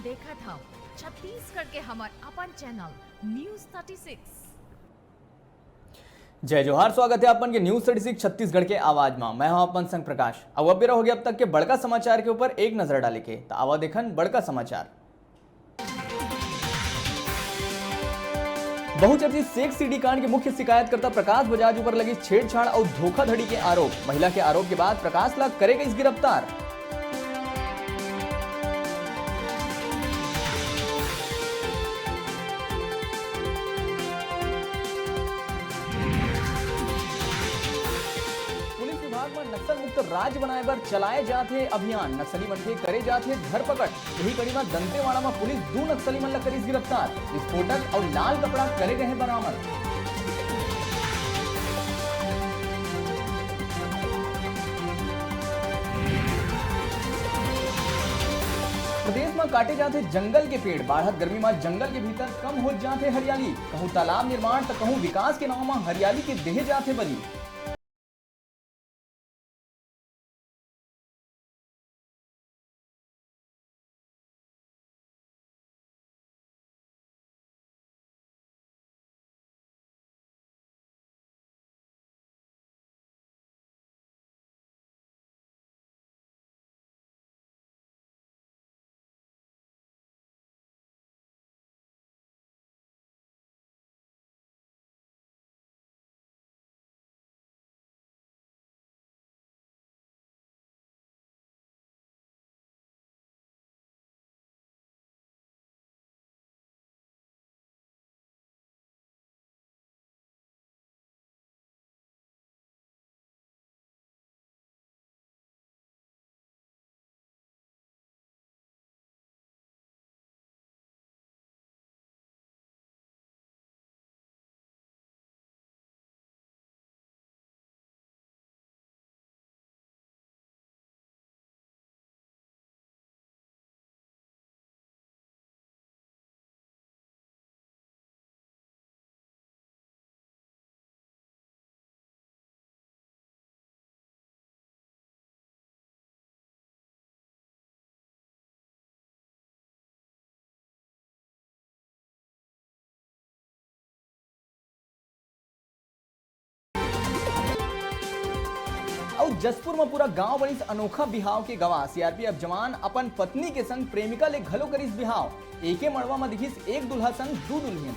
देखा था छत्तीसगढ़ के हमार अपन चैनल न्यूज 36। जय जोहार, स्वागत है अपन के न्यूज 36 छत्तीसगढ़ के आवाज में। मैं हूं अपन संग प्रकाश। अब बेरा हो गया अब तक के बड़का समाचार के ऊपर एक नजर डाले के तो आवा देखन बड़का समाचार। बहुचर्चित सेक्स सीडी कांड के मुख्य शिकायतकर्ता प्रकाश बजाज ऊपर लगी छेड़छाड़ और धोखाधड़ी के आरोप। महिला के आरोप के बाद प्रकाश ला करेगा इस गिरफ्तार। पुलिस विभाग में नक्सल मुक्त राज्य बनाए बर चलाए जाते अभियान। नक्सली मन के करे जाते धरपकड़। यही कड़ी में दंतेवाड़ा में पुलिस 2 नक्सली मन ला करी गिरफ्तार। विस्फोटक और लाल कपड़ा करे गए बरामद। प्रदेश में काटे जाते जंगल के पेड़। बढ़त गर्मी में जंगल के भीतर कम हो जाते हरियाली। कहूं तालाब निर्माण तो कहूं विकास के नाम में हरियाली के देहे जाते बली। और जसपुर में पूरा गांव बड़ी अनोखा बिहाव के गवाह। सीआरपीएफ जवान अपन पत्नी के संग प्रेमिका ले घलो करिस बिहाव। एके मड़वा में दिखिस एक दुल्हा संग 2 दुल्हन।